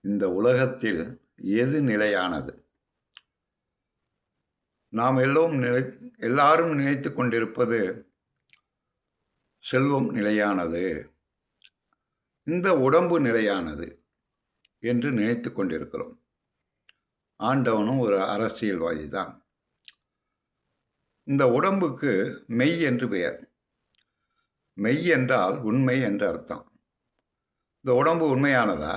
இந்த உலகத்தில் எது நிலையானது? நாம் எல்லாரும் நினைத்துக் கொண்டிருப்பது செல்வம் நிலையானது, இந்த உடம்பு நிலையானது என்று நினைத்துக் கொண்டிருக்கிறோம். ஆண்டவனும் ஒரு அரசியல்வாதி தான். இந்த உடம்புக்கு மெய் என்று பெயர். மெய் என்றால் உண்மை என்று அர்த்தம். இந்த உடம்பு உண்மையானதா?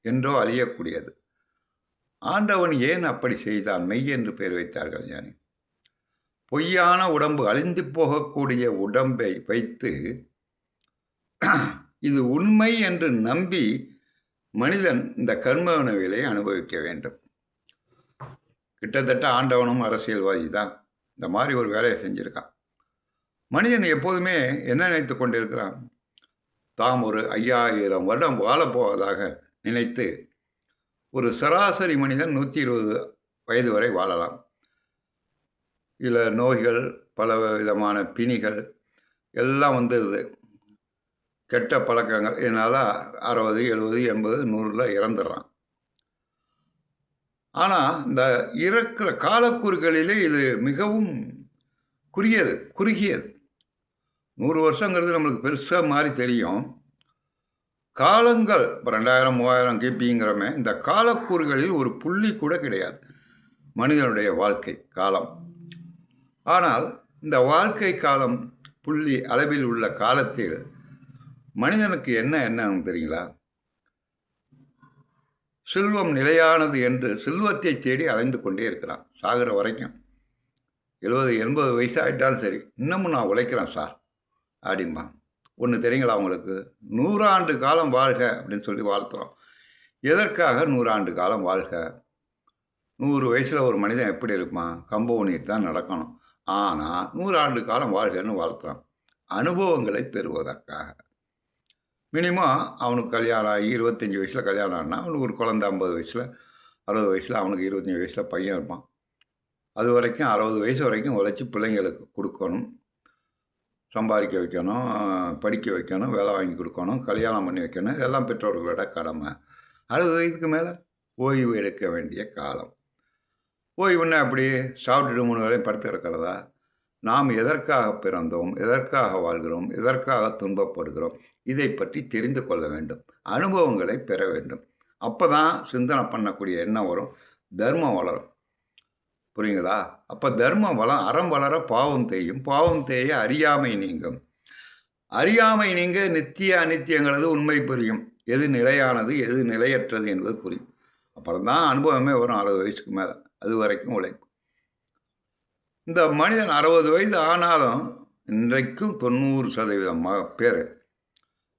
என்றோ அழியக்கூடியது. ஆண்டவன் ஏன் அப்படி செய்தான்? மெய் என்று பெயர் வைத்தார்கள் ஞானி. பொய்யான உடம்பு, அழிந்து போகக்கூடிய உடம்பை வைத்து இது உண்மை என்று நம்பி மனிதன் இந்த கர்ம வினைகளை அனுபவிக்க வேண்டும். கிட்டத்தட்ட ஆண்டவனும் அரசியல்வாதி தான் இந்த மாதிரி ஒரு வேலையை செஞ்சிருக்கான். மனிதன் எப்போதுமே என்ன நினைத்து கொண்டிருக்கிறான்? தாம் ஒரு 5000 வருடம் வாழப்போவதாக நினைத்து ஒரு சராசரி மனிதன் 120 வயது வரை வாழலாம். இதில் நோய்கள், பல விதமான பிணிகள் எல்லாம் வந்துடுது. கெட்ட பழக்கங்கள் இதனால் 60, 70, 80, 100 இறந்துடுறான். ஆனால் இந்த இறக்கிற காலக்கூறுகளிலே இது மிகவும் குறுகியது. 100 வருஷங்கிறது நம்மளுக்கு பெருசாக மாதிரி தெரியும். காலங்கள் 2000, 3000 கிபிங்கிறமே இந்த காலக்கூறுகளில் ஒரு புள்ளி கூட கிடையாது மனிதனுடைய வாழ்க்கை காலம். ஆனால் இந்த வாழ்க்கை காலம் புள்ளி அளவில் உள்ள காலத்தில் மனிதனுக்கு என்ன தெரியுங்களா? செல்வம் நிலையானது என்று செல்வத்தை தேடி அலைந்து கொண்டே இருக்கிறான் சாகிற வரைக்கும். 70, 80 வயசு ஆகிட்டாலும் சரி, இன்னமும் நான் உழைக்கிறேன் சார் அப்படிம்பா. ஒன்று தெரியுங்களா உங்களுக்கு? 100 ஆண்டு காலம் வாழ்க அப்படின்னு சொல்லி வாழ்த்துறோம். எதற்காக 100 ஆண்டு காலம் வாழ்க? 100 வயசில் ஒரு மனிதன் எப்படி இருப்பான்? கம்பு ஊனிட்டு தான் நடக்கணும். ஆனால் 100 ஆண்டு காலம் வாழ்கன்னு வாழ்த்துறான். அனுபவங்களை பெறுவதற்காக. மினிமம் அவனுக்கு கல்யாணம் ஆகி 25 வயசில் கல்யாணம் ஆனால் அவனுக்கு ஒரு குழந்தை 50 வயசில், 60 வயசில், அவனுக்கு 25 வயசில் பையன் இருப்பான். அது வரைக்கும் 60 வயசு வரைக்கும் உழைச்சி பிள்ளைங்களுக்கு கொடுக்கணும், சம்பாதிக்க வைக்கணும், படிக்க வைக்கணும், வேலை வாங்கி கொடுக்கணும், கல்யாணம் பண்ணி வைக்கணும். இதெல்லாம் பெற்றோர்களோட கடமை. 60 வயதுக்கு மேலே ஓய்வு எடுக்க வேண்டிய காலம். ஓய்வுன்னா அப்படி சாப்பிட்டுட்டு 3 வேளையும் படுத்து கிடக்கிறதா? நாம் எதற்காக பிறந்தோம், எதற்காக வாழ்கிறோம், எதற்காக துன்பப்படுகிறோம், இதை பற்றி தெரிந்து கொள்ள வேண்டும். அனுபவங்களை பெற வேண்டும். அப்போ தான் சிந்தனை பண்ணக்கூடிய எண்ணம் வரும், தர்மம் வளரும். புரியுங்களா? அப்போ தர்மம் அறம் வளர பாவம் தேயும், பாவம் தேய அறியாமை நீங்கும். அறியாமை நீங்க நித்திய அநித்தியங்கிறது உண்மை புரியும். எது நிலையானது, எது நிலையற்றது என்பது புரியும். அப்புறம் தான் அனுபவமே வரும் 60 வயசுக்கு மேலே. அது வரைக்கும் உழைப்பு. இந்த மனிதன் 60 வயது ஆனாலும் இன்றைக்கும் 90% பேர்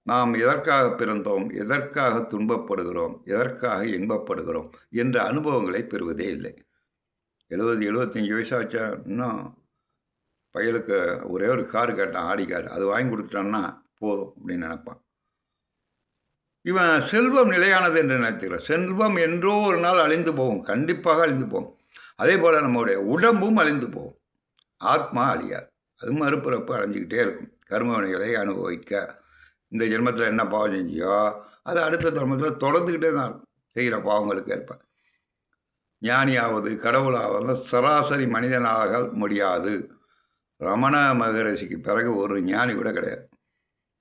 நாம் எதற்காக பிறந்தோம், எதற்காக துன்பப்படுகிறோம், எதற்காக இன்பப்படுகிறோம் என்ற அனுபவங்களை பெறுவதே இல்லை. 70, 75 வயசாச்சா இன்னும் பையலுக்கு ஒரே ஒரு காரு கேட்டான், ஆடி கார். அது வாங்கி கொடுத்துட்டான்னா போதும் அப்படின்னு நினைப்பான். இவன் செல்வம் நிலையானது என்று நினைத்துக்கிறான். செல்வம் என்றோ ஒரு நாள் அழிந்து போகும், கண்டிப்பாக அழிந்து போகும். அதே போல் நம்முடைய உடம்பும் அழிந்து போகும், ஆத்மா அழியாது. அது மறுபிறப்பு அடைஞ்சிக்கிட்டே இருக்கும். கர்ம வினைகளை அனுபவிக்க இந்த ஜென்மத்தில் என்ன பாவம் செஞ்சியோ அது அடுத்த ஜென்மத்தில் தொடர்ந்துக்கிட்டே தான் இருக்கும், செய்கிற பாவங்களுக்கு ஏற்ப. ஞானியாவது கடவுளாவது சராசரி மனிதனாக முடியாது. ரமண மகரிஷிக்கு பிறகு ஒரு ஞானி கூட கிடையாது.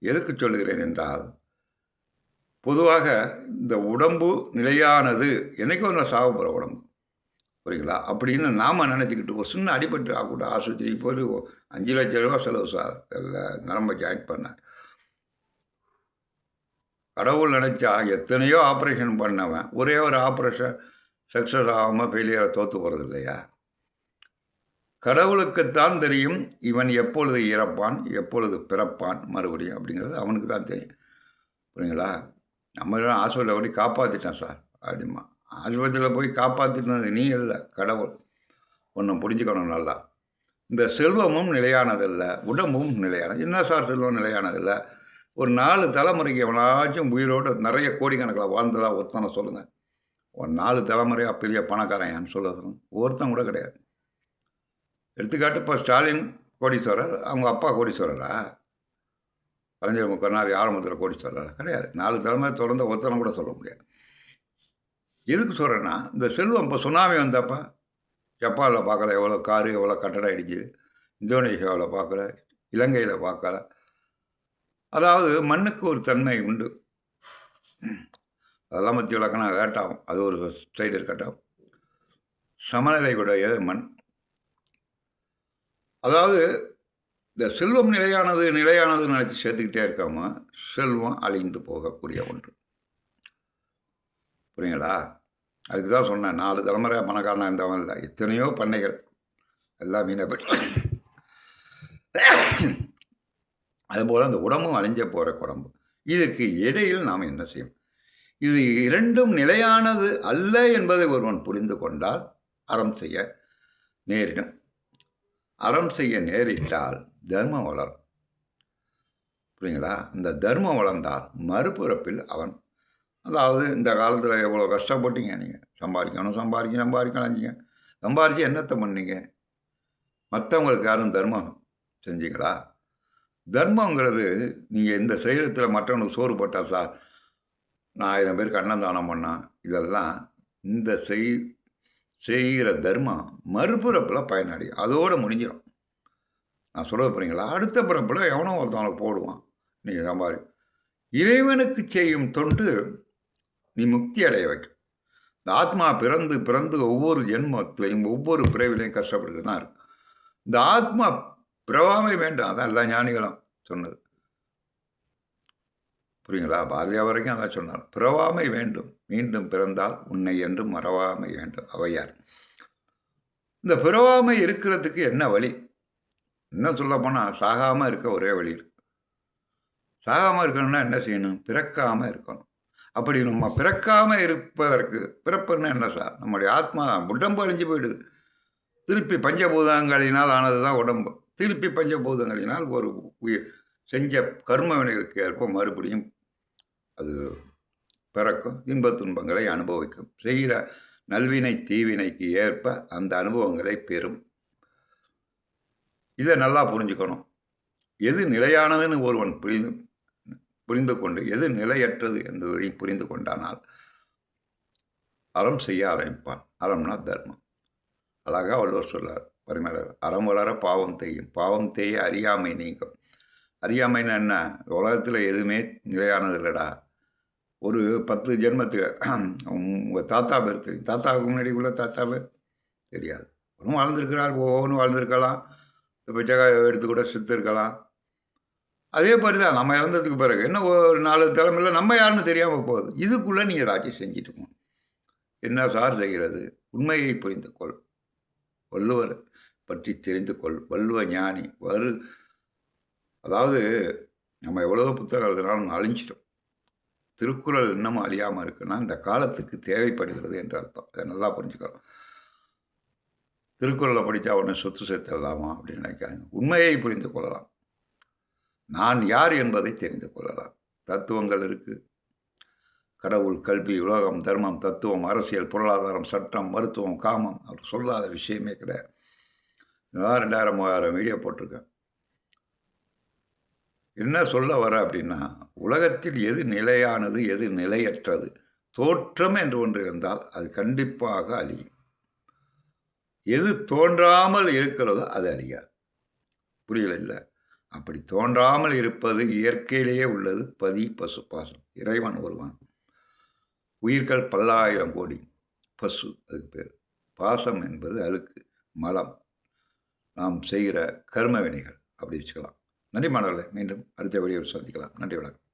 எதுக்கு சொல்லுகிறேன் என்றால், பொதுவாக இந்த உடம்பு நிலையானது, என்னைக்கும் ஒன்று சாக போகிற உடம்பு, புரியுங்களா? அப்படின்னு நாம் நினச்சிக்கிட்டு ஒரு சின்ன அடிபட்டு ஆகக்கூட ஆஸ்பத்திரிக்கு போய் 5 லட்சம் ரூபா செலவு சார் நரம்பை ஜாயின் பண்ண. கடவுள் நினச்சா எத்தனையோ ஆப்ரேஷன் பண்ணவன் ஒரே ஒரு ஆப்ரேஷன் சக்ஸஸ் ஆகாமல் ஃபெயிலியரை தோற்று போகிறது இல்லையா? கடவுளுக்குத்தான் தெரியும் இவன் எப்பொழுது இறப்பான், எப்பொழுது பிறப்பான் மறுபடியும் அப்படிங்கிறது அவனுக்கு தான் தெரியும். புரியுங்களா? நம்ம ஹாஸ்பிட்டலில் போய் காப்பாற்றிட்டான் சார் அப்படிமா. ஆஸ்பத்திரியில் போய் காப்பாற்றினது நீ இல்லை, கடவுள். ஒன்று புரிஞ்சுக்கணும் நல்லா. இந்த செல்வமும் நிலையானதில்ல, உடம்பும் நிலையானது. என்ன சார் செல்வம் நிலையானதில்லை? ஒரு 4 தலைமுறைக்கு எவனாச்சும் உயிரோடு நிறைய கோடிக்கணக்கில் வாழ்ந்ததா ஒருத்தனை சொல்லுங்கள். ஒரு 4 தலைமுறையாக பெரிய பணக்காரன் சொல்லுறோம் ஒருத்தன் கூட கிடையாது. எடுத்துக்காட்டு இப்போ ஸ்டாலின் கோடீஸ்வரர், அவங்க அப்பா கோடீஸ்வரரா? கலைஞர் கருணாநிதி ஆரம்பத்தில் கோடீஸ்வரரா? கிடையாது. 4 தலைமுறை தொடர்ந்த ஒருத்தனை கூட சொல்ல முடியாது. எதுக்கு சொல்கிறேன்னா, இந்த செல்வம் இப்போ சுனாமி வந்தப்ப ஜப்பானில் பார்க்கல, எவ்வளோ காரு எவ்வளோ கட்டடம் இடிஞ்சுது. இந்தோனேஷியாவில் பார்க்கல, இலங்கையில் பார்க்கல. அதாவது மண்ணுக்கு ஒரு தன்மை உண்டு. அதெல்லாம் பற்றி விளக்கனா லேட் ஆகும். அது ஒரு சைடு இருக்கட்டும். சமநிலை உடைய மண். அதாவது இந்த செல்வம் நிலையானதுன்னு நினச்சி சேர்த்துக்கிட்டே இருக்காம, செல்வம் அழிந்து போகக்கூடிய ஒன்று. புரியுங்களா? அதுக்கு தான் சொன்னேன், 4 தலைமுறை பணக்காரனாக இருந்தவன் இல்லை, எத்தனையோ பண்ணைகள் எல்லாம் மீனப்பட்டு. அதுபோல் அந்த உடம்பும் அழிஞ்ச போகிற உடம்பு. இதுக்கு இடையில் நாம் என்ன செய்யும்? இது இரண்டும் நிலையானது அல்ல என்பதை ஒருவன் புரிந்து கொண்டால் அறம் செய்ய நேரிடும். அறம் செய்ய நேரிட்டால் தர்மம் வளரும். புரியுங்களா? இந்த தர்மம் வளர்ந்தால் மறுபிறப்பில் அவன், அதாவது இந்த காலத்தில் எவ்வளோ கஷ்டப்பட்டீங்க, நீங்கள் சம்பாதிக்கணும் சம்பாதிச்சு என்னத்தை பண்ணீங்க? மற்றவங்களுக்கு யாரும் தர்மம் செஞ்சீங்களா? தர்மங்கிறது நீங்கள் இந்த சரீரத்தில் மற்றவனுக்கு சோறு போட்டால் சார், நான் 1000 பேருக்கு அன்னதானம் பண்ணான், இதெல்லாம் இந்த செய்கிற தர்மம் மறுபிறப்பில் பயனடி, அதோடு முடிஞ்சிடும். நான் சொல்ல போகிறீங்களா? அடுத்த பிறப்பில் எவனோ ஒருத்தவனுக்கு போடுவான், நீங்கள் சம்பாதி. இறைவனுக்கு செய்யும் தொண்டு நீ முக்தி அடைய வைக்கும். இந்த ஆத்மா பிறந்து ஒவ்வொரு ஜென்மத்திலையும் ஒவ்வொரு பிறவிலையும் கஷ்டப்பட்டு தான் இருக்கு. இந்த ஆத்மா பிறவாமை வேண்டாம், அதான் எல்லா ஞானிகளும் சொன்னது. புரியுங்களா? பாரதியார் வரைக்கும் அதான் சொன்னார், பிறவாமை வேண்டும், மீண்டும் பிறந்தால் உன்னை என்று மறவாமை வேண்டும். ஔவையார். இந்த பிறவாமை இருக்கிறதுக்கு என்ன வழி? இன்னும் சொல்ல போனால் சாகாமல் இருக்க ஒரே வழி இருக்கு. சாகாமல் இருக்கணும்னா என்ன செய்யணும்? பிறக்காமல் இருக்கணும். அப்படி நம்ம பிறக்காமல் இருப்பதற்கு, பிறப்புன்னு என்ன சார்? நம்முடைய ஆத்மா உடம்பு அழிஞ்சு போயிடுது. திருப்பி பஞ்சபூதங்களினால் ஆனது தான் உடம்பு. திருப்பி பஞ்சபூதங்களினால் ஒரு உயிர் செஞ்ச கர்ம வினைகளுக்கு ஏற்ப மறுபடியும் அது பிறக்கும், இன்பத் துன்பங்களை அனுபவிக்கும். செய்கிற நல்வினை தீவினைக்கு ஏற்ப அந்த அனுபவங்களை பெறும். இதை நல்லா புரிஞ்சுக்கணும். எது நிலையானதுன்னு ஒருவன் புரிந்து கொண்டு எது நிலையற்றது என்பதை புரிந்து கொண்டானால் அறம் செய்ய ஆரம்பிப்பான். அறம்னா தர்மம். அழகாக வள்ளுவர் சொல்லார் பரிமேலர், அறம் வளர பாவம் தேயும், பாவம் தேய அறியாமை நீங்கும். அறியாமைன்னு என்ன? உலகத்தில் எதுவுமே நிலையானது இல்லைடா. ஒரு 10 ஜென்மத்துக்கு உங்கள் தாத்தா பேர் தெரியும், தாத்தாவுக்கு முன்னாடி உள்ள தாத்தா பேர் தெரியாது. ஒன்றும் வாழ்ந்துருக்கிறார், ஒவ்வொன்றும் வாழ்ந்துருக்கலாம், பிச்சைக்காய் எடுத்து கூட செத்து இருக்கலாம். அதே மாதிரி தான் நம்ம இறந்ததுக்கு பிறகு என்ன ஒரு 4 தலைமையில் நம்ம யாருன்னு தெரியாமல் போகுது. இதுக்குள்ளே நீங்கள் ஏதாச்சும் செஞ்சுட்டு போகணும். என்ன சார் செய்கிறது? உண்மையை புரிந்து கொள், வள்ளுவர் பற்றி தெரிந்து கொள். வள்ளுவ ஞானி அதாவது நம்ம எவ்வளோ புத்தகம் எழுதினாலும் அழிஞ்சிட்டோம். திருக்குறள் இன்னமும் அழியாமல் இருக்குன்னா இந்த காலத்துக்கு தேவைப்படுகிறது என்று அர்த்தம். அதை நல்லா புரிஞ்சுக்கலாம். திருக்குறளை படித்தா உடனே சொத்து சேர்த்துடலாமா அப்படின்னு நினைக்காங்க. உண்மையை புரிந்து கொள்ளலாம். நான் யார் என்பதை தெரிந்து கொள்ளலாம். தத்துவங்கள் இருக்குது. கடவுள், கல்வி, உலகம், தர்மம், தத்துவம், அரசியல், பொருளாதாரம், சட்டம், மருத்துவம், காமம், அவர் சொல்லாத விஷயமே கிடையாது. நான் 2000-3000 வீடியோ போட்டிருக்கேன். என்ன சொல்ல வர அப்படின்னா, உலகத்தில் எது நிலையானது, எது நிலையற்றது, தோற்றம் என்று ஒன்று இருந்தால் அது கண்டிப்பாக அழியும். எது தோன்றாமல் இருக்கிறதோ அது அழியாது. புரியல இல்லை? அப்படி தோன்றாமல் இருப்பது இயற்கையிலேயே உள்ளது. பதி, பசு, பாசம். இறைவன் ஒருவன். உயிர்கள் 10,000 கோடி. பசு அதுக்கு பேர். பாசம் என்பது அழுக்கு, மலம், நாம் செய்கிற கர்ம வினைகள். அப்படி வச்சுக்கலாம். நன்றி மாணவர்களே. மீண்டும் அடுத்த வீடியோவில் சந்திக்கலாம். நன்றி, வணக்கம்.